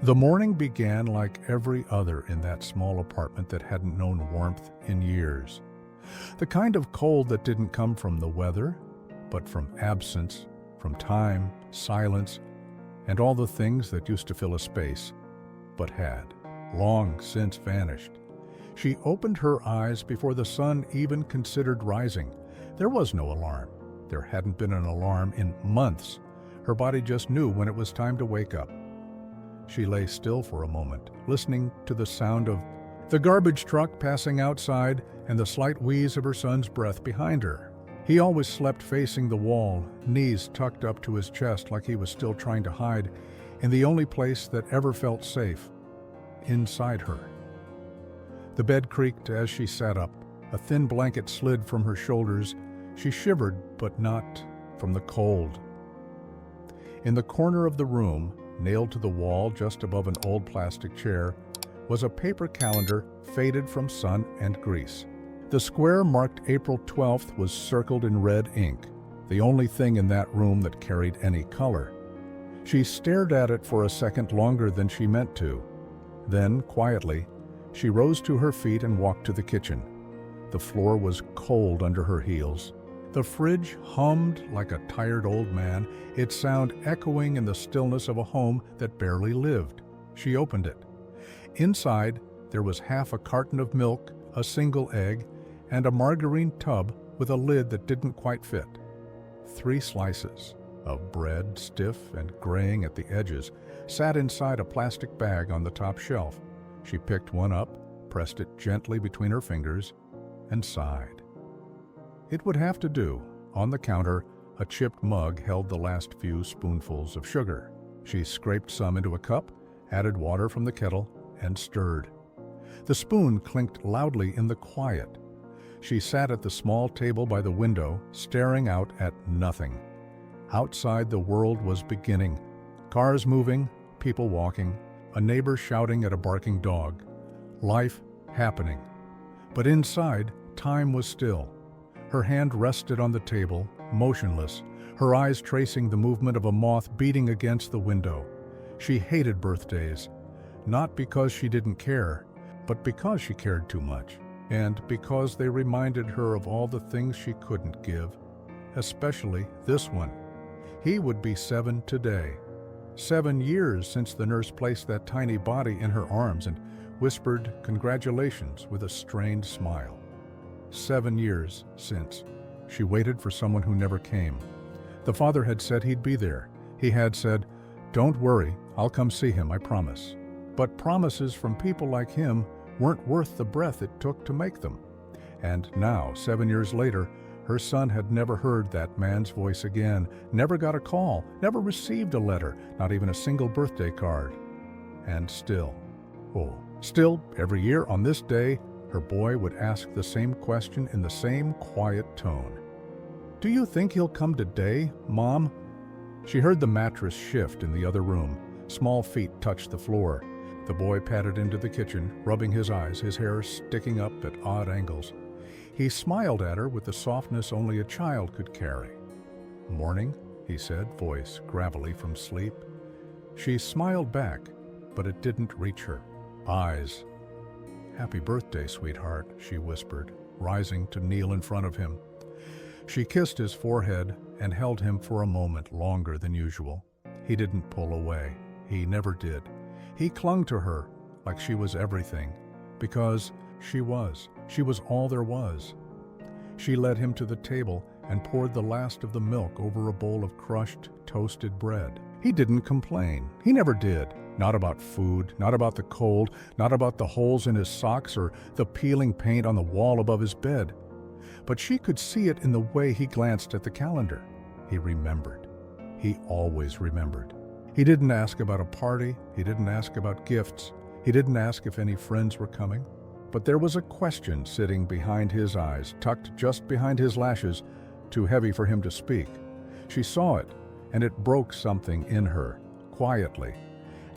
The morning began like every other in that small apartment that hadn't known warmth in years. The kind of cold that didn't come from the weather, but from absence, from time, silence, and all the things that used to fill a space, but had long since vanished. She opened her eyes before the sun even considered rising. There was no alarm. There hadn't been an alarm in months. Her body just knew when it was time to wake up. She lay still for a moment, listening to the sound of the garbage truck passing outside and the slight wheeze of her son's breath behind her. He always slept facing the wall, knees tucked up to his chest like he was still trying to hide in the only place that ever felt safe, inside her. The bed creaked as she sat up. A thin blanket slid from her shoulders. She shivered, but not from the cold. In the corner of the room, nailed to the wall just above an old plastic chair, was a paper calendar faded from sun and grease. The square marked April 12th was circled in red ink, the only thing in that room that carried any color. She stared at it for a second longer than she meant to. Then, quietly, she rose to her feet and walked to the kitchen. The floor was cold under her heels. The fridge hummed like a tired old man, its sound echoing in the stillness of a home that barely lived. She opened it. Inside, there was half a carton of milk, a single egg, and a margarine tub with a lid that didn't quite fit. 3 slices of bread, stiff and graying at the edges, sat inside a plastic bag on the top shelf. She picked one up, pressed it gently between her fingers, and sighed. It would have to do. On the counter, a chipped mug held the last few spoonfuls of sugar. She scraped some into a cup, added water from the kettle, and stirred. The spoon clinked loudly in the quiet. She sat at the small table by the window, staring out at nothing. Outside, the world was beginning. Cars moving, people walking, a neighbor shouting at a barking dog. Life happening. But inside, time was still. Her hand rested on the table, motionless, her eyes tracing the movement of a moth beating against the window. She hated birthdays, not because she didn't care, but because she cared too much, and because they reminded her of all the things she couldn't give, especially this one. He would be 7 today. 7 years since the nurse placed that tiny body in her arms and whispered congratulations with a strained smile. 7 years since. She waited for someone who never came. The father had said he'd be there. He had said, "Don't worry, I'll come see him, I promise." But promises from people like him weren't worth the breath it took to make them. And now, 7 years later, her son had never heard that man's voice again, never got a call, never received a letter, not even a single birthday card. And still, every year on this day, her boy would ask the same question in the same quiet tone. "Do you think he'll come today, Mom?" She heard the mattress shift in the other room. Small feet touched the floor. The boy padded into the kitchen, rubbing his eyes, his hair sticking up at odd angles. He smiled at her with the softness only a child could carry. "Morning," he said, voice gravelly from sleep. She smiled back, but it didn't reach her eyes. "Happy birthday, sweetheart," she whispered, rising to kneel in front of him. She kissed his forehead and held him for a moment longer than usual. He didn't pull away. He never did. He clung to her like she was everything, because she was. She was all there was. She led him to the table and poured the last of the milk over a bowl of crushed, toasted bread. He didn't complain. He never did. Not about food, not about the cold, not about the holes in his socks or the peeling paint on the wall above his bed. But she could see it in the way he glanced at the calendar. He remembered. He always remembered. He didn't ask about a party. He didn't ask about gifts. He didn't ask if any friends were coming. But there was a question sitting behind his eyes, tucked just behind his lashes, too heavy for him to speak. She saw it, and it broke something in her, quietly,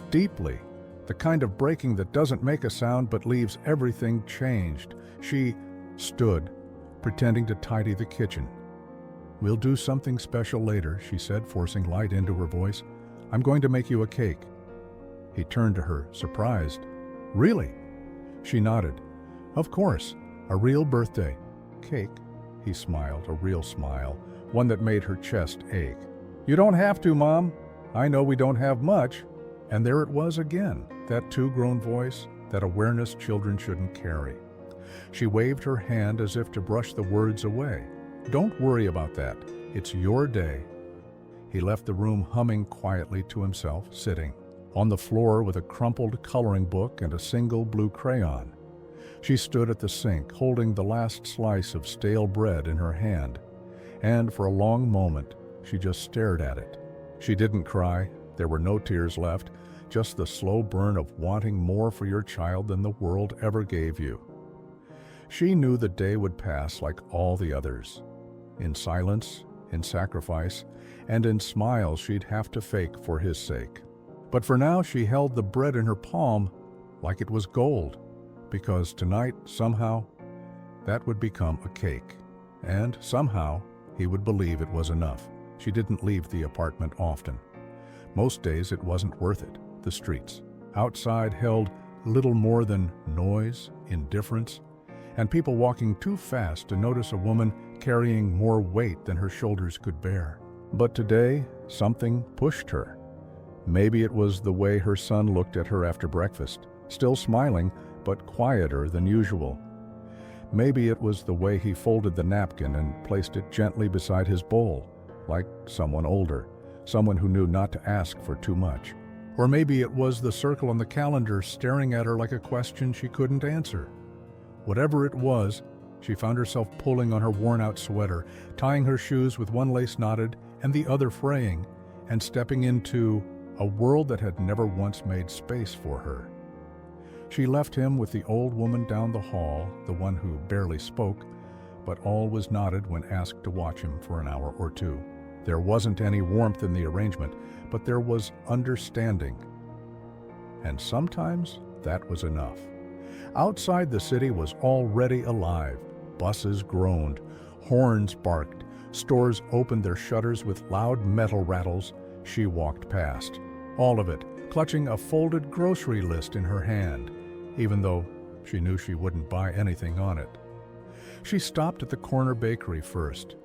deeply, the kind of breaking that doesn't make a sound but leaves everything changed. She stood, pretending to tidy the kitchen. "We'll do something special later," she said, forcing light into her voice. "I'm going to make you a cake." He turned to her, surprised. "Really?" She nodded. "Of course. A real birthday. Cake." He smiled, a real smile, one that made her chest ache. "You don't have to, Mom. I know we don't have much." And there it was again, that too-grown voice, that awareness children shouldn't carry. She waved her hand as if to brush the words away. "Don't worry about that. It's your day." He left the room humming quietly to himself, sitting on the floor with a crumpled coloring book and a single blue crayon. She stood at the sink, holding the last slice of stale bread in her hand, and for a long moment she just stared at it. She didn't cry. There were no tears left, just the slow burn of wanting more for your child than the world ever gave you. She knew the day would pass like all the others, in silence, in sacrifice, and in smiles she'd have to fake for his sake. But for now she held the bread in her palm like it was gold, because tonight, somehow, that would become a cake. And somehow, he would believe it was enough. She didn't leave the apartment often. Most days it wasn't worth it. The streets outside held little more than noise, indifference, and people walking too fast to notice a woman carrying more weight than her shoulders could bear. But today, something pushed her. Maybe it was the way her son looked at her after breakfast, still smiling, but quieter than usual. Maybe it was the way he folded the napkin and placed it gently beside his bowl, like someone older, someone who knew not to ask for too much. Or maybe it was the circle on the calendar staring at her like a question she couldn't answer. Whatever it was, she found herself pulling on her worn-out sweater, tying her shoes with one lace knotted and the other fraying, and stepping into a world that had never once made space for her. She left him with the old woman down the hall, the one who barely spoke, but always nodded when asked to watch him for an hour or two. There wasn't any warmth in the arrangement, but there was understanding. And sometimes that was enough. Outside, the city was already alive. Buses groaned, horns barked, stores opened their shutters with loud metal rattles. She walked past, all of it, clutching a folded grocery list in her hand, even though she knew she wouldn't buy anything on it. She stopped at the corner bakery first.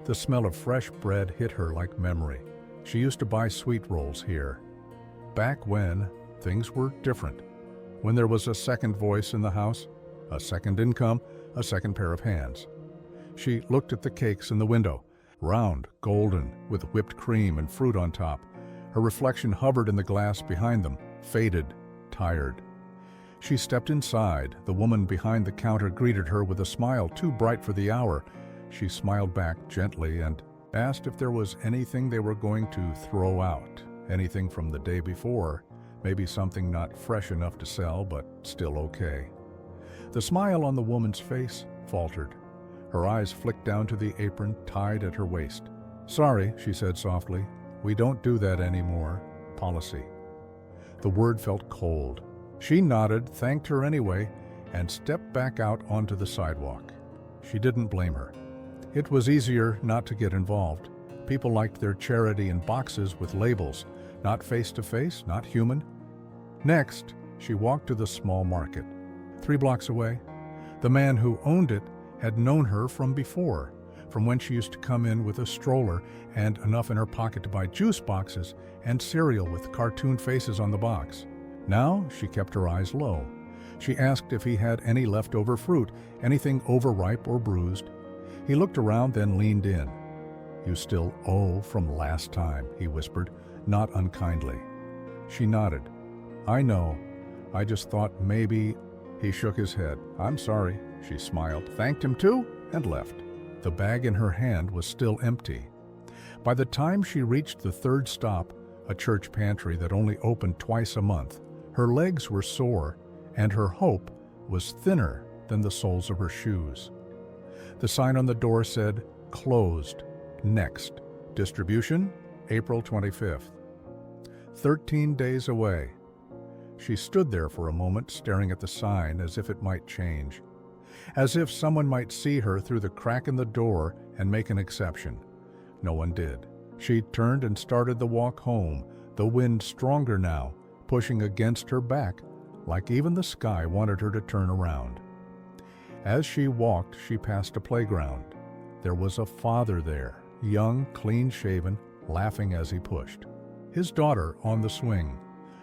The smell of fresh bread hit her like memory. She used to buy sweet rolls here. Back when things were different. When there was a second voice in the house, a second income, a second pair of hands. She looked at the cakes in the window, round, golden, with whipped cream and fruit on top. Her reflection hovered in the glass behind them, faded, tired. She stepped inside. The woman behind the counter greeted her with a smile too bright for the hour. She smiled back gently and asked if there was anything they were going to throw out, anything from the day before, maybe something not fresh enough to sell, but still okay. The smile on the woman's face faltered. Her eyes flicked down to the apron tied at her waist. "Sorry," she said softly. "We don't do that anymore. Policy." The word felt cold. She nodded, thanked her anyway, and stepped back out onto the sidewalk. She didn't blame her. It was easier not to get involved. People liked their charity in boxes with labels, not face-to-face, not human. Next, she walked to the small market. 3 blocks away, the man who owned it had known her from before, from when she used to come in with a stroller and enough in her pocket to buy juice boxes and cereal with cartoon faces on the box. Now she kept her eyes low. She asked if he had any leftover fruit, anything overripe or bruised. He looked around, then leaned in. "You still owe from last time," he whispered, not unkindly. She nodded. "I know. I just thought maybe—" He shook his head. "I'm sorry." She smiled, thanked him too, and left. The bag in her hand was still empty. By the time she reached the 3rd stop, a church pantry that only opened twice a month, her legs were sore, and her hope was thinner than the soles of her shoes. The sign on the door said, "Closed. Next. Distribution, April 25th. 13 days away. She stood there for a moment, staring at the sign as if it might change. As if someone might see her through the crack in the door and make an exception. No one did. She turned and started the walk home, the wind stronger now, pushing against her back, like even the sky wanted her to turn around. As she walked, she passed a playground. There was a father there, young, clean-shaven, laughing as he pushed. His daughter on the swing.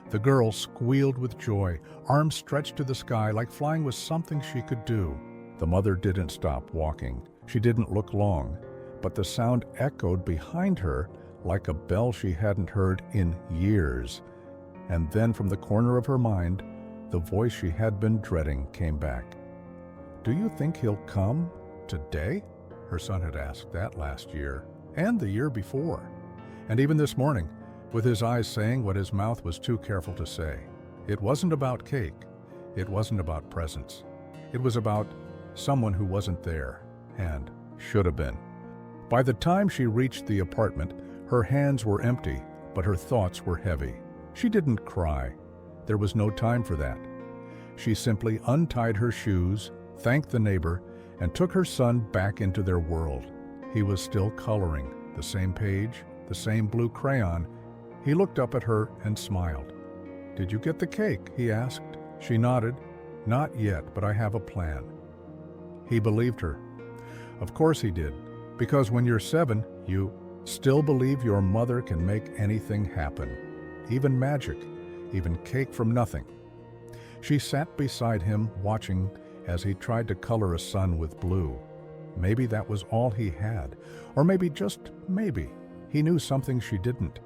The girl squealed with joy, arms stretched to the sky like flying was something she could do. The mother didn't stop walking. She didn't look long, but the sound echoed behind her like a bell she hadn't heard in years. And then from the corner of her mind, the voice she had been dreading came back. "Do you think he'll come today?" Her son had asked that last year, and the year before, and even this morning, with his eyes saying what his mouth was too careful to say. It wasn't about cake. It wasn't about presents. It was about someone who wasn't there and should have been. By the time she reached the apartment, her hands were empty, but her thoughts were heavy. She didn't cry. There was no time for that. She simply untied her shoes, thanked the neighbor, and took her son back into their world. He was still coloring, the same page, the same blue crayon. He looked up at her and smiled. "Did you get the cake?" he asked. She nodded. "Not yet, but I have a plan." He believed her. Of course he did, because when you're 7, you still believe your mother can make anything happen, even magic, even cake from nothing. She sat beside him, watching as he tried to color a sun with blue. Maybe that was all he had, or maybe, just maybe, he knew something she didn't.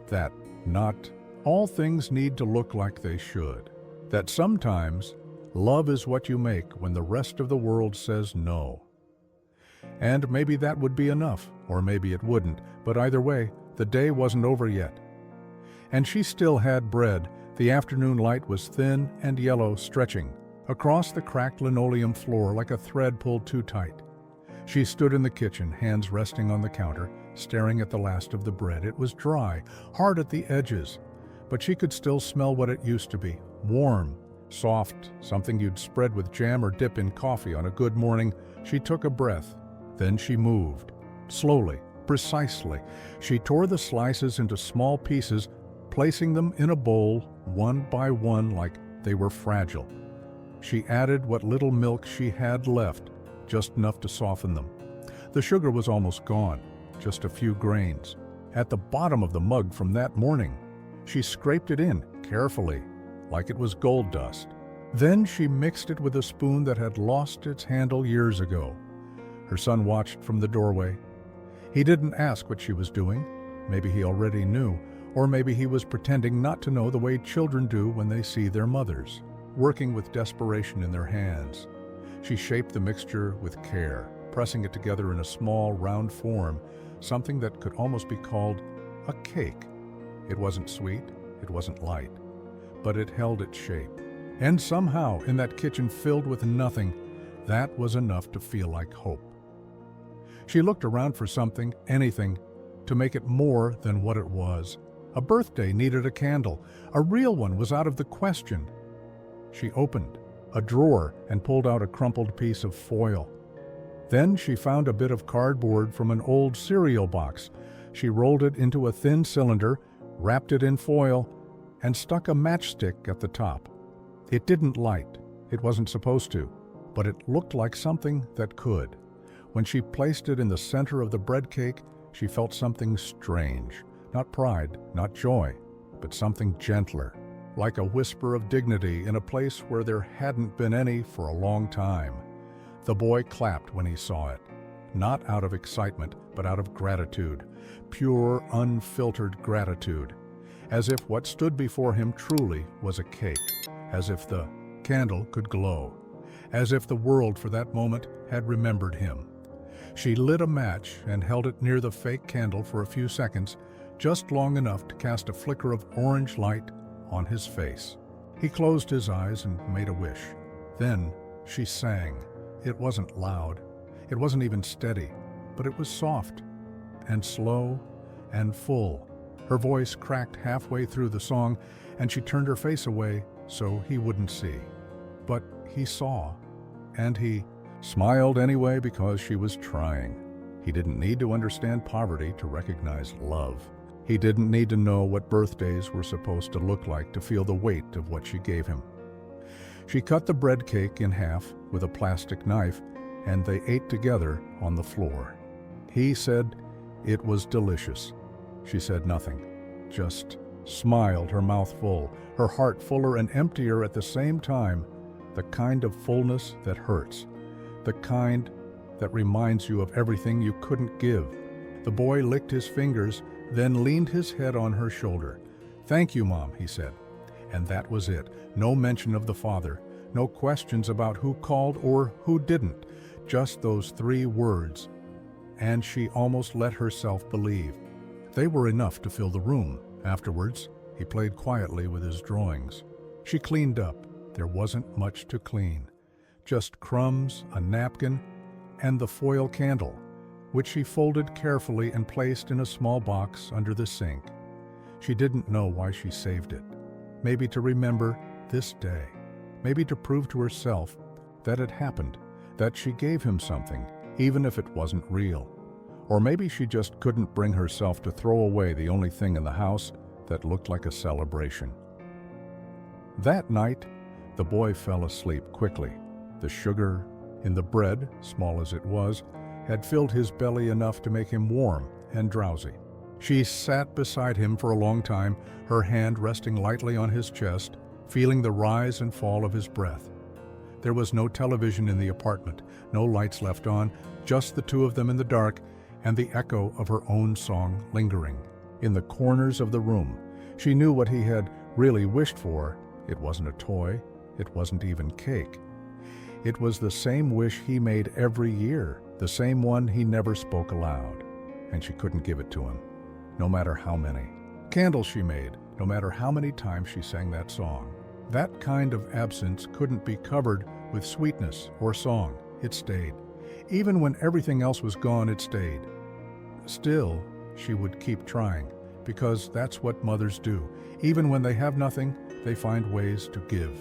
That not all things need to look like they should. That sometimes love is what you make when the rest of the world says no. And maybe that would be enough, or maybe it wouldn't, but either way, the day wasn't over yet. And she still had bread. The afternoon light was thin and yellow, stretching across the cracked linoleum floor like a thread pulled too tight. She stood in the kitchen, hands resting on the counter, staring at the last of the bread. It was dry, hard at the edges, but she could still smell what it used to be. Warm, soft, something you'd spread with jam or dip in coffee on a good morning. She took a breath. Then she moved. Slowly, precisely. She tore the slices into small pieces, placing them in a bowl, one by one, like they were fragile. She added what little milk she had left, just enough to soften them. The sugar was almost gone, just a few grains. At the bottom of the mug from that morning, she scraped it in, carefully, like it was gold dust. Then she mixed it with a spoon that had lost its handle years ago. Her son watched from the doorway. He didn't ask what she was doing. Maybe he already knew, or maybe he was pretending not to know the way children do when they see their mothers, working with desperation in their hands. She shaped the mixture with care, pressing it together in a small, round form, something that could almost be called a cake. It wasn't sweet, it wasn't light, but it held its shape. And somehow, in that kitchen filled with nothing, that was enough to feel like hope. She looked around for something, anything, to make it more than what it was. A birthday needed a candle. A real one was out of the question. She opened a drawer and pulled out a crumpled piece of foil. Then she found a bit of cardboard from an old cereal box. She rolled it into a thin cylinder, wrapped it in foil, and stuck a matchstick at the top. It didn't light. It wasn't supposed to, but it looked like something that could. When she placed it in the center of the bread cake, she felt something strange. Not pride, not joy, but something gentler, like a whisper of dignity in a place where there hadn't been any for a long time. The boy clapped when he saw it, not out of excitement, but out of gratitude, pure, unfiltered gratitude, as if what stood before him truly was a cake, as if the candle could glow, as if the world for that moment had remembered him. She lit a match and held it near the fake candle for a few seconds, just long enough to cast a flicker of orange light on his face. He closed his eyes and made a wish. Then she sang. It wasn't loud. It wasn't even steady, but it was soft and slow and full. Her voice cracked halfway through the song, and she turned her face away so he wouldn't see. But he saw, and he smiled anyway because she was trying. He didn't need to understand poverty to recognize love. He didn't need to know what birthdays were supposed to look like to feel the weight of what she gave him. She cut the bread cake in half with a plastic knife, and they ate together on the floor. He said it was delicious. She said nothing, just smiled, her mouth full, her heart fuller and emptier at the same time, the kind of fullness that hurts, the kind that reminds you of everything you couldn't give. The boy licked his fingers, then leaned his head on her shoulder. "Thank you, Mom," he said. And that was it. No mention of the father, no questions about who called or who didn't, just those 3 words. And she almost let herself believe. They were enough to fill the room. Afterwards, he played quietly with his drawings. She cleaned up. There wasn't much to clean. Just crumbs, a napkin, and the foil candle, which she folded carefully and placed in a small box under the sink. She didn't know why she saved it. Maybe to remember this day. Maybe to prove to herself that it happened, that she gave him something, even if it wasn't real. Or maybe she just couldn't bring herself to throw away the only thing in the house that looked like a celebration. That night, the boy fell asleep quickly. The sugar in the bread, small as it was, had filled his belly enough to make him warm and drowsy. She sat beside him for a long time, her hand resting lightly on his chest, feeling the rise and fall of his breath. There was no television in the apartment, no lights left on, just the 2 of them in the dark, and the echo of her own song lingering. In the corners of the room, she knew what he had really wished for. It wasn't a toy, it wasn't even cake. It was the same wish he made every year, the same one he never spoke aloud. And she couldn't give it to him, no matter how many. Candles she made, no matter how many times she sang that song. That kind of absence couldn't be covered with sweetness or song. It stayed. Even when everything else was gone, it stayed. Still, she would keep trying, because that's what mothers do. Even when they have nothing, they find ways to give.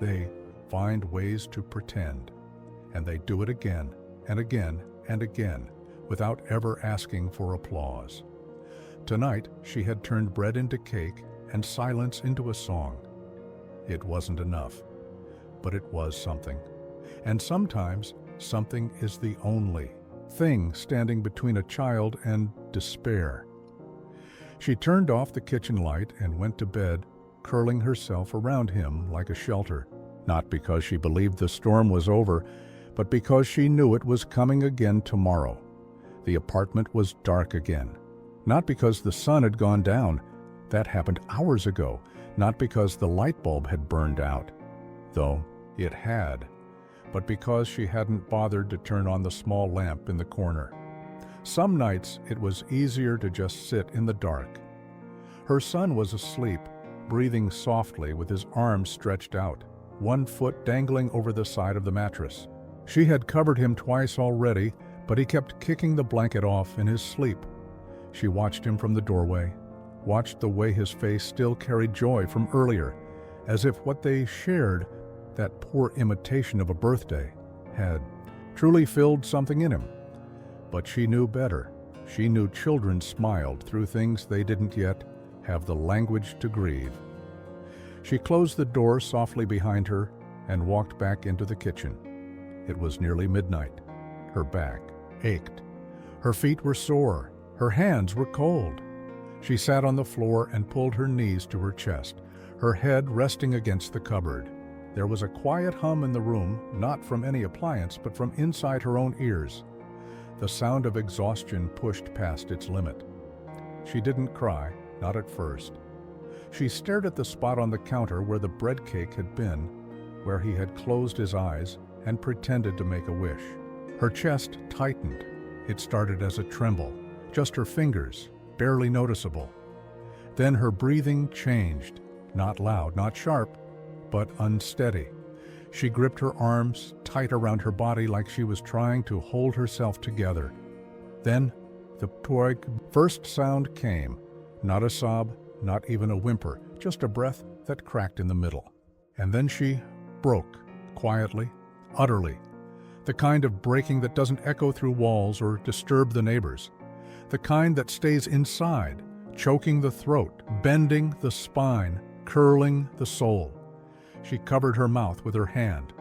They find ways to pretend. And they do it again and again and again, without ever asking for applause. Tonight, she had turned bread into cake and silence into a song. It wasn't enough, but it was something. And sometimes, something is the only thing standing between a child and despair. She turned off the kitchen light and went to bed, curling herself around him like a shelter, not because she believed the storm was over, but because she knew it was coming again tomorrow. The apartment was dark again, not because the sun had gone down. That happened hours ago, not because the light bulb had burned out, though it had, but because she hadn't bothered to turn on the small lamp in the corner. Some nights it was easier to just sit in the dark. Her son was asleep, breathing softly with his arms stretched out, 1 foot dangling over the side of the mattress. She had covered him twice already, but he kept kicking the blanket off in his sleep. She watched him from the doorway, watched the way his face still carried joy from earlier, as if what they shared, that poor imitation of a birthday, had truly filled something in him. But she knew better. She knew children smiled through things they didn't yet have the language to grieve. She closed the door softly behind her and walked back into the kitchen. It was nearly midnight. Her back ached. Her feet were sore. Her hands were cold. She sat on the floor and pulled her knees to her chest, her head resting against the cupboard. There was a quiet hum in the room, not from any appliance, but from inside her own ears. The sound of exhaustion pushed past its limit. She didn't cry, not at first. She stared at the spot on the counter where the bread cake had been, where he had closed his eyes and pretended to make a wish. Her chest tightened. It started as a tremble, just her fingers, barely noticeable. Then her breathing changed, not loud, not sharp, but unsteady. She gripped her arms tight around her body like she was trying to hold herself together. Then the first sound came, not a sob, not even a whimper, just a breath that cracked in the middle. And then she broke, quietly, utterly. The kind of breaking that doesn't echo through walls or disturb the neighbors. The kind that stays inside, choking the throat, bending the spine, curling the soul. She covered her mouth with her hand,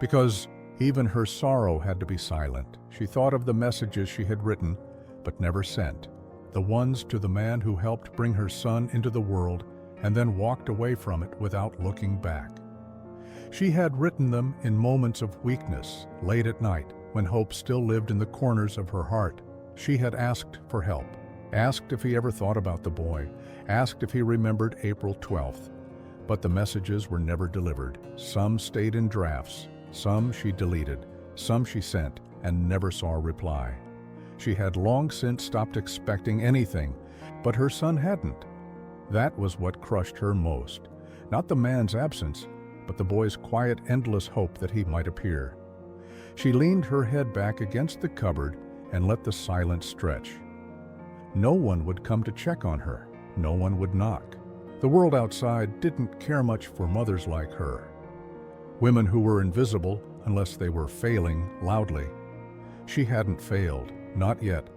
because even her sorrow had to be silent. She thought of the messages she had written, but never sent, the ones to the man who helped bring her son into the world and then walked away from it without looking back. She had written them in moments of weakness, late at night, when hope still lived in the corners of her heart. She had asked for help, asked if he ever thought about the boy, asked if he remembered April 12th. But the messages were never delivered. Some stayed in drafts, some she deleted, some she sent and never saw a reply. She had long since stopped expecting anything, but her son hadn't. That was what crushed her most. Not the man's absence, but the boy's quiet, endless hope that he might appear. She leaned her head back against the cupboard and let the silence stretch. No one would come to check on her. No one would knock. The world outside didn't care much for mothers like her. Women who were invisible unless they were failing loudly. She hadn't failed, not yet,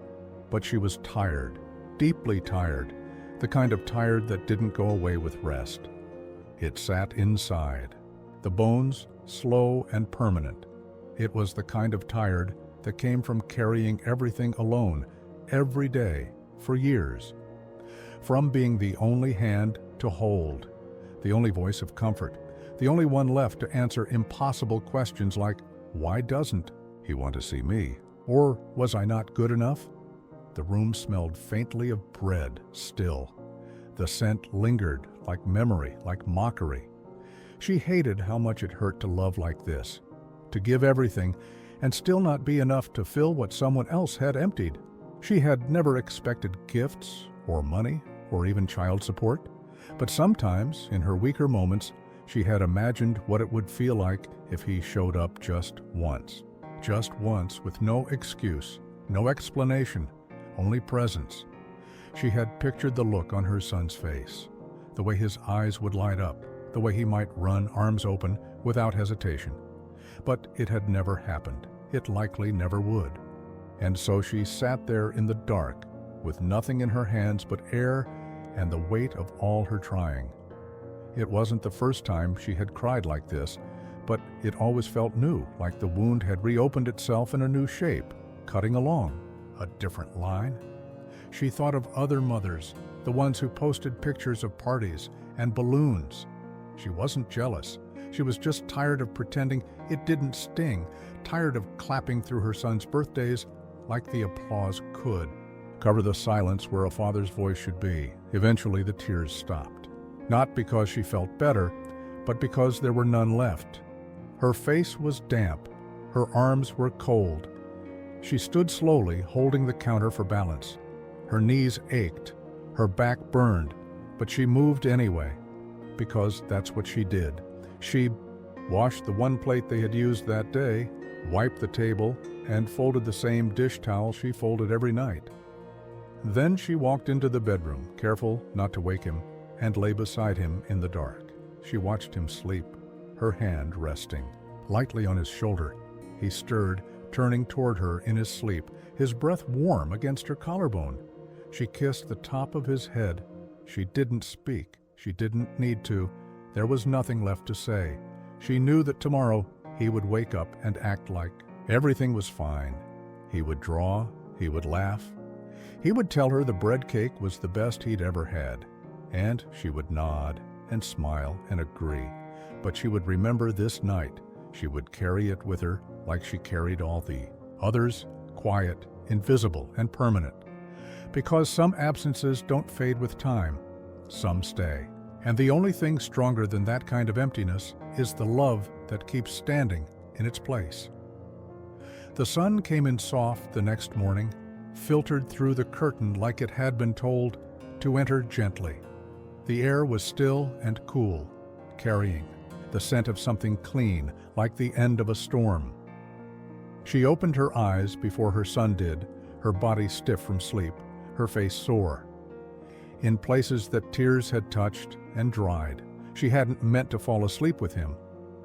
but she was tired, deeply tired, the kind of tired that didn't go away with rest. It sat inside, the bones slow and permanent. It was the kind of tired that came from carrying everything alone, every day, for years. From being the only hand to hold, the only voice of comfort, the only one left to answer impossible questions like, why doesn't he want to see me? Or was I not good enough? The room smelled faintly of bread still. The scent lingered like memory, like mockery. She hated how much it hurt to love like this, to give everything and still not be enough to fill what someone else had emptied. She had never expected gifts or money or even child support, but sometimes, in her weaker moments, she had imagined what it would feel like if he showed up just once with no excuse, no explanation, only presence. She had pictured the look on her son's face, the way his eyes would light up, the way he might run arms open without hesitation. But it had never happened. It likely never would. And so she sat there in the dark, with nothing in her hands but air and the weight of all her trying. It wasn't the first time she had cried like this, but it always felt new, like the wound had reopened itself in a new shape, cutting along a different line. She thought of other mothers, the ones who posted pictures of parties and balloons. She wasn't jealous. She was just tired of pretending it didn't sting, tired of clapping through her son's birthdays like the applause could cover the silence where a father's voice should be. Eventually the tears stopped. Not because she felt better, but because there were none left. Her face was damp. Her arms were cold. She stood slowly, holding the counter for balance. Her knees ached. Her back burned. But she moved anyway, because that's what she did. She washed the one plate they had used that day, wiped the table, and folded the same dish towel she folded every night. Then she walked into the bedroom, careful not to wake him, and lay beside him in the dark. She watched him sleep, her hand resting lightly on his shoulder. He stirred, turning toward her in his sleep, his breath warm against her collarbone. She kissed the top of his head. She didn't speak. She didn't need to. There was nothing left to say. She knew that tomorrow he would wake up and act like everything was fine. He would draw, he would laugh. He would tell her the bread cake was the best he'd ever had. And she would nod and smile and agree. But she would remember this night. She would carry it with her like she carried all the others, quiet, invisible, and permanent. Because some absences don't fade with time. Some stay. And the only thing stronger than that kind of emptiness is the love that keeps standing in its place. The sun came in soft the next morning, filtered through the curtain like it had been told to enter gently. The air was still and cool, carrying the scent of something clean, like the end of a storm. She opened her eyes before her son did, her body stiff from sleep, her face sore. In places that tears had touched and dried. She hadn't meant to fall asleep with him,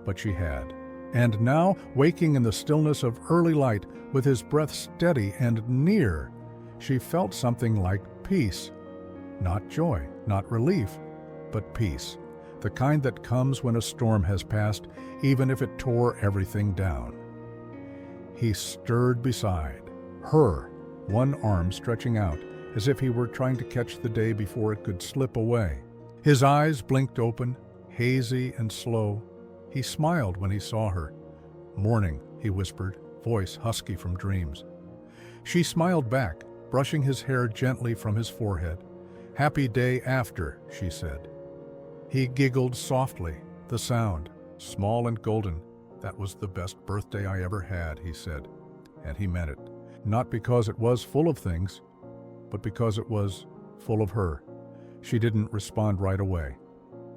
but she had. And now, waking in the stillness of early light, with his breath steady and near, she felt something like peace. Not joy, not relief, but peace. The kind that comes when a storm has passed, even if it tore everything down. He stirred beside her, one arm stretching out, as if he were trying to catch the day before it could slip away. His eyes blinked open, hazy and slow. He smiled when he saw her. "Morning," he whispered, voice husky from dreams. She smiled back, brushing his hair gently from his forehead. "Happy day after," she said. He giggled softly, the sound, small and golden. "That was the best birthday I ever had," he said. And he meant it. Not because it was full of things, but because it was full of her. She didn't respond right away.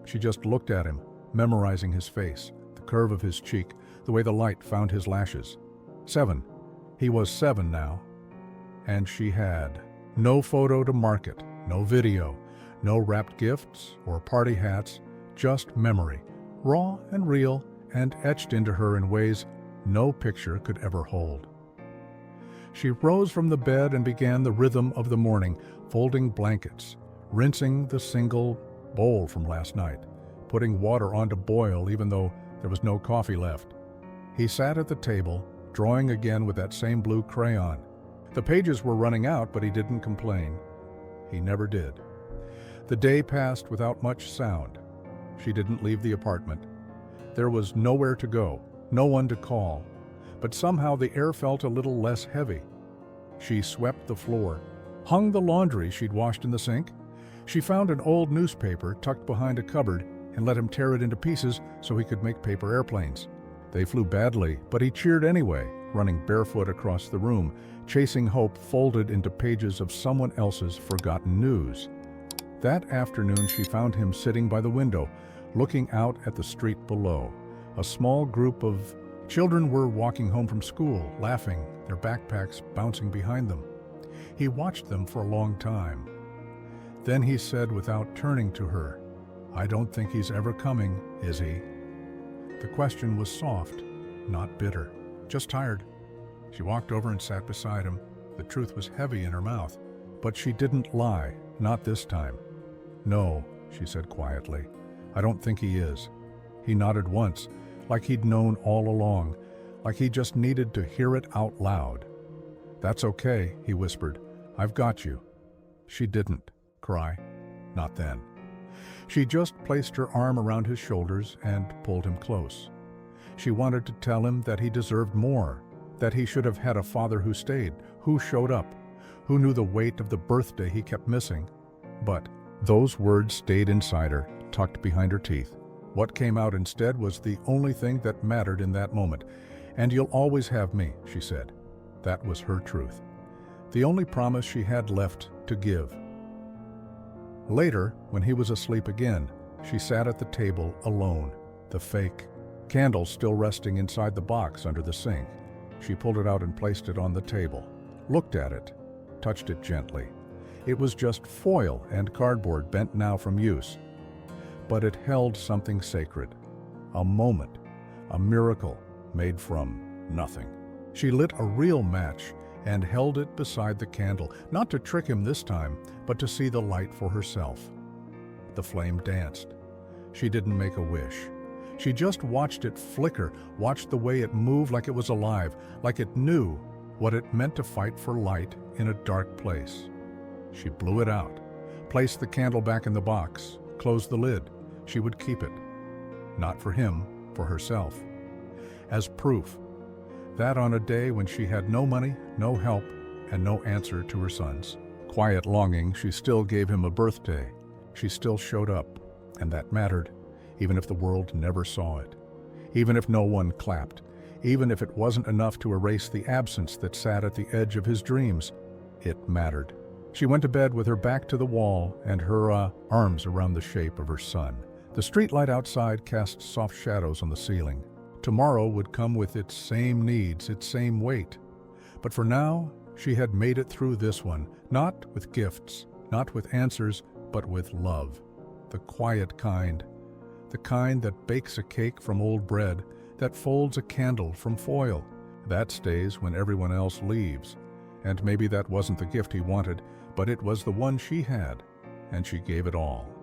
She just looked at him, memorizing his face, the curve of his cheek, the way the light found his lashes. 7. He was 7 now. And she had. No photo to mark it, no video, no wrapped gifts or party hats, just memory, raw and real and etched into her in ways no picture could ever hold. She rose from the bed and began the rhythm of the morning, folding blankets, rinsing the single bowl from last night, putting water on to boil even though there was no coffee left. He sat at the table, drawing again with that same blue crayon. The pages were running out, but he didn't complain. He never did. The day passed without much sound. She didn't leave the apartment. There was nowhere to go, no one to call, but somehow the air felt a little less heavy. She swept the floor, hung the laundry she'd washed in the sink. She found an old newspaper tucked behind a cupboard and let him tear it into pieces so he could make paper airplanes. They flew badly, but he cheered anyway, running barefoot across the room, chasing hope folded into pages of someone else's forgotten news. That afternoon she found him sitting by the window, looking out at the street below. A small group of children were walking home from school, laughing, their backpacks bouncing behind them. He watched them for a long time. Then he said without turning to her, "I don't think he's ever coming, is he?" The question was soft, not bitter, just tired. She walked over and sat beside him. The truth was heavy in her mouth, but she didn't lie, not this time. "No," she said quietly, "I don't think he is." He nodded once, like he'd known all along, like he just needed to hear it out loud. "That's okay," he whispered. "I've got you." She didn't cry, not then. She just placed her arm around his shoulders and pulled him close. She wanted to tell him that he deserved more, that he should have had a father who stayed, who showed up, who knew the weight of the birthday he kept missing. But those words stayed inside her, tucked behind her teeth. What came out instead was the only thing that mattered in that moment. "And you'll always have me," she said. That was her truth. The only promise she had left to give. Later, when he was asleep again, she sat at the table alone, the fake candle still resting inside the box under the sink. She pulled it out and placed it on the table, looked at it, touched it gently. It was just foil and cardboard bent now from use. But it held something sacred, a moment, a miracle made from nothing. She lit a real match and held it beside the candle, not to trick him this time, but to see the light for herself. The flame danced. She didn't make a wish. She just watched it flicker, watched the way it moved like it was alive, like it knew what it meant to fight for light in a dark place. She blew it out, placed the candle back in the box, closed the lid. She would keep it. Not for him, for herself. As proof that on a day when she had no money, no help, and no answer to her sons, quiet longing, she still gave him a birthday. She still showed up, and that mattered, even if the world never saw it, even if no one clapped, even if it wasn't enough to erase the absence that sat at the edge of his dreams. It mattered. She went to bed with her back to the wall and her arms around the shape of her son. The streetlight outside cast soft shadows on the ceiling. Tomorrow would come with its same needs, its same weight. But for now, she had made it through this one, not with gifts, not with answers, but with love. The quiet kind. The kind that bakes a cake from old bread, that folds a candle from foil, that stays when everyone else leaves. And maybe that wasn't the gift he wanted, but it was the one she had. and she gave it all.